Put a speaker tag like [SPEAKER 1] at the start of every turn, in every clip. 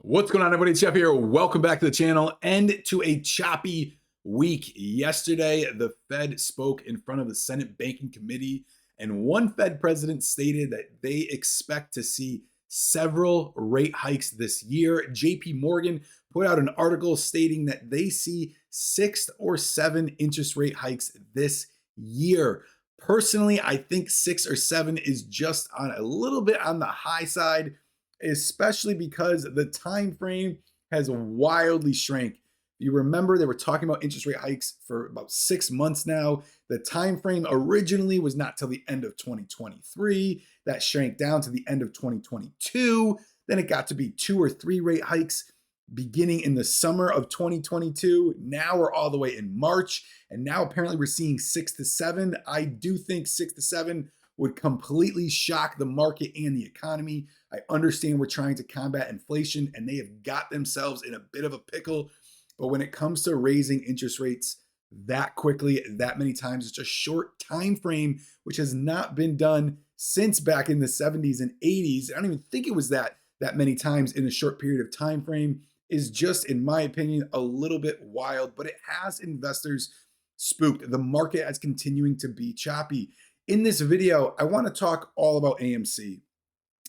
[SPEAKER 1] What's going on, everybody? It's Jeff here. Welcome back to the channel and to a choppy week. Yesterday, the Fed spoke in front of the Senate Banking Committee, and one Fed president stated that they expect to see several rate hikes this year. JP Morgan put out an article stating that they see 6 or 7 interest rate hikes this year. Personally, I think 6 or 7 is just on a little bit on the high side, especially because the time frame has wildly shrank. You remember they were talking about interest rate hikes for about 6 months now. The time frame originally was not till the end of 2023. That shrank down to the end of 2022. Then it got to be 2 or 3 rate hikes beginning in the summer of 2022. Now we're all the way in March, and now apparently we're seeing 6 to 7. I do think 6 to 7 would completely shock the market and the economy. I understand we're trying to combat inflation and they have got themselves in a bit of a pickle. But when it comes to raising interest rates that quickly, that many times, it's a short time frame, which has not been done since back in the 70s and 80s. I don't even think it was that many times in a short period of time frame, is just, in my opinion, a little bit wild, but it has investors spooked. The market is continuing to be choppy. In this video, I want to talk all about AMC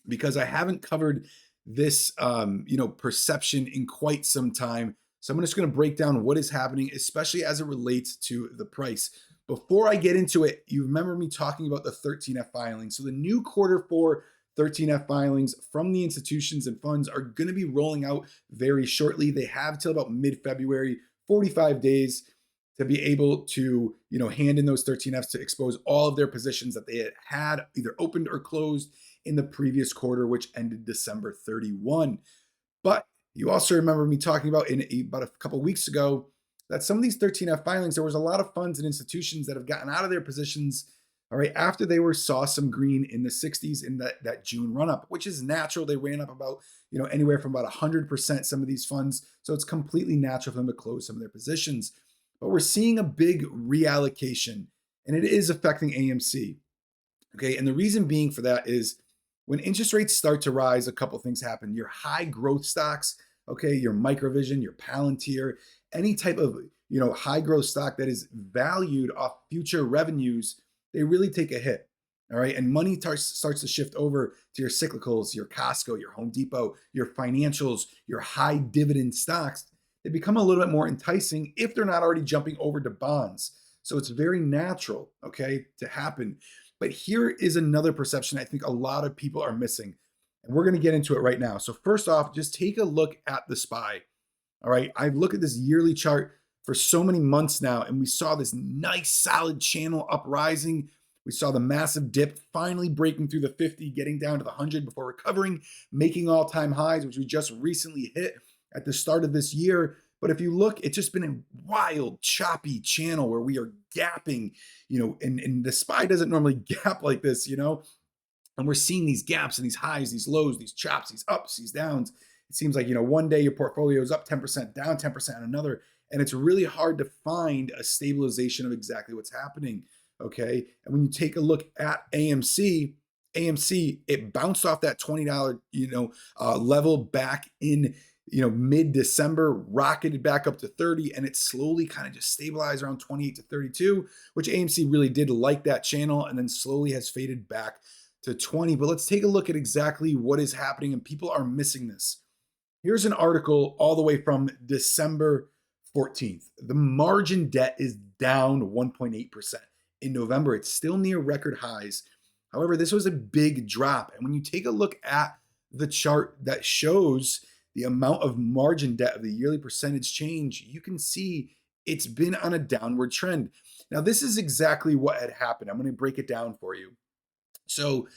[SPEAKER 1] because I haven't covered this, perception in quite some time. So I'm just going to break down what is happening, especially as it relates to the price. Before I get into it, you remember me talking about the 13F filings. So the new quarter 4 13F filings from the institutions and funds are going to be rolling out very shortly. They have till about mid-February, 45 days to be able to, hand in those 13Fs to expose all of their positions that they had either opened or closed in the previous quarter, which ended December 31. But you also remember me talking about about a couple of weeks ago that some of these 13F filings, there was a lot of funds and institutions that have gotten out of their positions, all right, after they saw some green in the 60s in that June run up, which is natural. They ran up about, anywhere from about 100%, some of these funds. So it's completely natural for them to close some of their positions. But we're seeing a big reallocation, and it is affecting AMC. Okay, and the reason being for that is when interest rates start to rise, a couple things happen. Your high growth stocks, okay, your Microvision, your Palantir, any type of high growth stock that is valued off future revenues, they really take a hit. All right, and money starts to shift over to your cyclicals, your Costco, your Home Depot, your financials, your high dividend stocks. They become a little bit more enticing if they're not already jumping over to bonds. So it's very natural, okay, to happen. But here is another perception I think a lot of people are missing. And we're going to get into it right now. So first off, just take a look at the SPY. All right, I've looked at this yearly chart for so many months now, and we saw this nice solid channel up rising. We saw the massive dip finally breaking through the 50, getting down to the 100 before recovering, making all-time highs, which we just recently hit at the start of this year. But if you look, it's just been a wild, choppy channel where we are gapping, and the SPY doesn't normally gap like this, and we're seeing these gaps and these highs, these lows, these chops, these ups, these downs. It seems like, one day your portfolio is up 10%, down 10% on another, and it's really hard to find a stabilization of exactly what's happening, okay? And when you take a look at AMC, it bounced off that $20, level back in, mid-December, rocketed back up to 30, and it slowly kind of just stabilized around 28 to 32, which AMC really did like that channel, and then slowly has faded back to 20. But let's take a look at exactly what is happening, and people are missing this. Here's an article all the way from December 14th. The margin debt is down 1.8%. In November, it's still near record highs. However, this was a big drop. And when you take a look at the chart that shows the amount of margin debt of the yearly percentage change, you can see it's been on a downward trend. Now, this is exactly what had happened. I'm going to break it down for you. So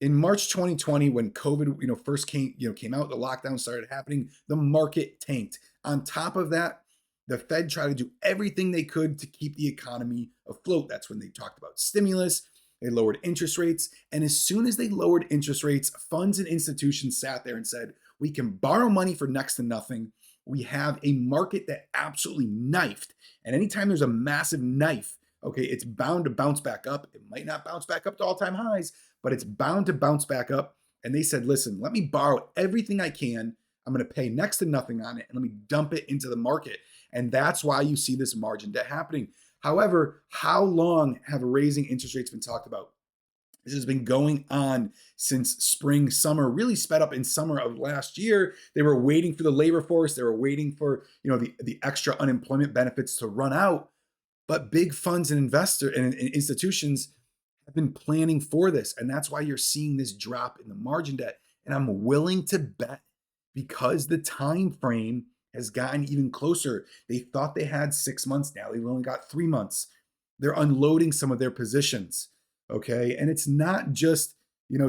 [SPEAKER 1] in March 2020, when COVID, first came out, the lockdown started happening, the market tanked. On top of that, the Fed tried to do everything they could to keep the economy afloat. That's when they talked about stimulus. They lowered interest rates. And as soon as they lowered interest rates, funds and institutions sat there and said, we can borrow money for next to nothing. We have a market that absolutely knifed. And anytime there's a massive knife, okay, it's bound to bounce back up. It might not bounce back up to all-time highs, but it's bound to bounce back up. And they said, listen, let me borrow everything I can. I'm going to pay next to nothing on it and let me dump it into the market. And that's why you see this margin debt happening. However, how long have raising interest rates been talked about? This has been going on since spring, summer, really sped up in summer of last year. They were waiting for the labor force. They were waiting for, the extra unemployment benefits to run out. But big funds and investor and institutions have been planning for this. And that's why you're seeing this drop in the margin debt. And I'm willing to bet because the time frame has gotten even closer. They thought they had 6 months, now they've only got 3 months. They're unloading some of their positions. Okay. And it's not just,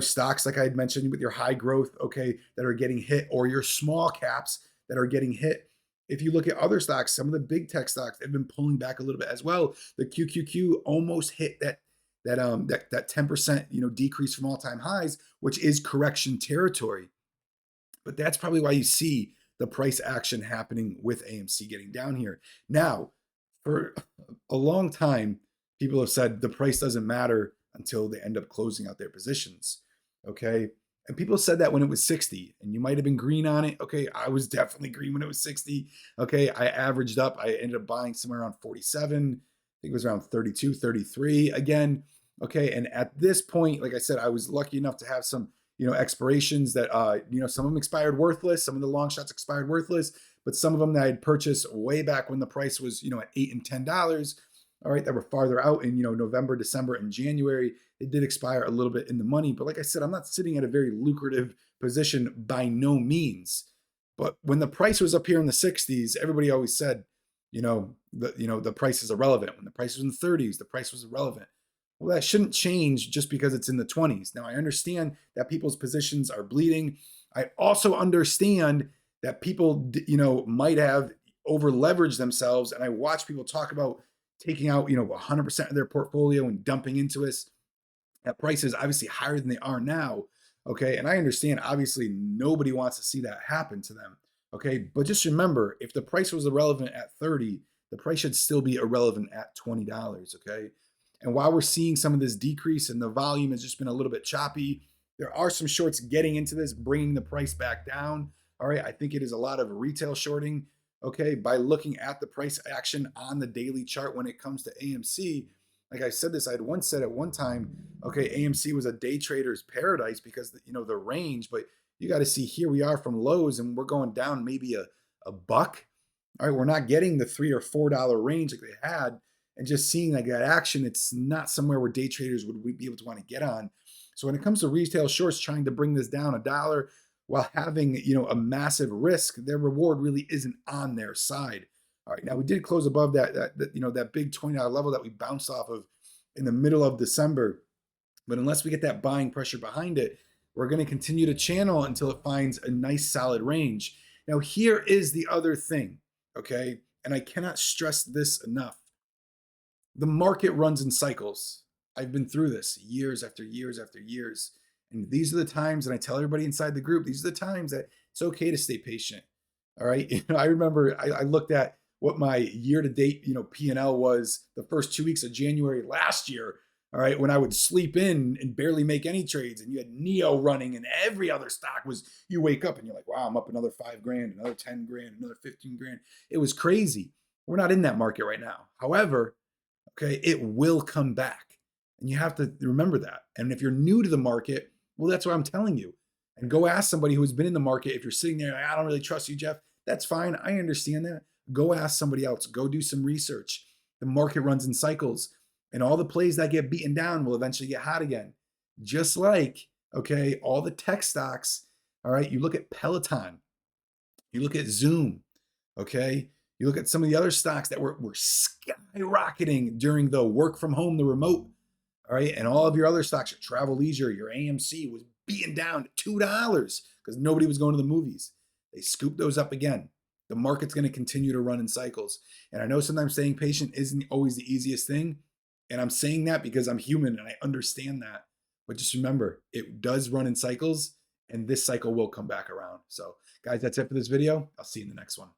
[SPEAKER 1] stocks like I had mentioned with your high growth, okay, that are getting hit, or your small caps that are getting hit. If you look at other stocks, some of the big tech stocks have been pulling back a little bit as well. The QQQ almost hit that 10% decrease from all-time highs, which is correction territory. But that's probably why you see the price action happening with AMC getting down here. Now, for a long time, people have said the price doesn't matter until they end up closing out their positions. Okay. And people said that when it was 60, and you might have been green on it. Okay. I was definitely green when it was 60. Okay. I averaged up. I ended up buying somewhere around 47. I think it was around 32, 33 again. Okay. And at this point, like I said, I was lucky enough to have some, expirations that, some of them expired worthless. Some of the long shots expired worthless, but some of them that I had purchased way back when the price was, at $8 and $10. All right, that were farther out in November, December, and January. They did expire a little bit in the money, but like I said, I'm not sitting at a very lucrative position by no means. But when the price was up here in the 60s, everybody always said, the price is irrelevant. When the price was in the 30s, the price was irrelevant. Well, that shouldn't change just because it's in the 20s. Now, I understand that people's positions are bleeding. I also understand that people, might have over leveraged themselves. And I watch people talk about taking out, 100% of their portfolio and dumping into us at prices obviously higher than they are now. Okay. And I understand, obviously, nobody wants to see that happen to them. Okay. But just remember, if the price was irrelevant at 30, the price should still be irrelevant at $20. Okay. And while we're seeing some of this decrease and the volume has just been a little bit choppy, there are some shorts getting into this, bringing the price back down. All right. I think it is a lot of retail shorting. Okay, by looking at the price action on the daily chart when it comes to AMC. Like I said this, I had once said at one time, okay, AMC was a day trader's paradise because the range, but you got to see here we are from lows and we're going down maybe a buck. All right, we're not getting the $3 or $4 range like they had, and just seeing like that action, it's not somewhere where day traders would be able to want to get on. So when it comes to retail shorts trying to bring this down $1, while having, a massive risk, their reward really isn't on their side. All right, now we did close above that big $20 level that we bounced off of in the middle of December. But unless we get that buying pressure behind it, we're going to continue to channel until it finds a nice solid range. Now, here is the other thing, okay? And I cannot stress this enough. The market runs in cycles. I've been through this years after years after years. And these are the times, and I tell everybody inside the group, these are the times that it's okay to stay patient. All right. I remember I looked at what my year-to-date, P&L was the first 2 weeks of January last year. All right. When I would sleep in and barely make any trades, and you had Neo running and every other stock was, you wake up and you're like, wow, I'm up another $5,000, another 10 grand, another 15 grand. It was crazy. We're not in that market right now. However, okay, it will come back. And you have to remember that. And if you're new to the market, well, that's what I'm telling you. And go ask somebody who's been in the market. If you're sitting there, I don't really trust you, Jeff. That's fine. I understand that. Go ask somebody else. Go do some research. The market runs in cycles, and all the plays that get beaten down will eventually get hot again. Just like, okay, all the tech stocks. All right. You look at Peloton. You look at Zoom. Okay. You look at some of the other stocks that were skyrocketing during the work from home, the remote. All right. And all of your other stocks, your travel leisure, your AMC was beaten down to $2 because nobody was going to the movies. They scooped those up again. The market's going to continue to run in cycles. And I know sometimes staying patient isn't always the easiest thing. And I'm saying that because I'm human and I understand that. But just remember, it does run in cycles, and this cycle will come back around. So guys, that's it for this video. I'll see you in the next one.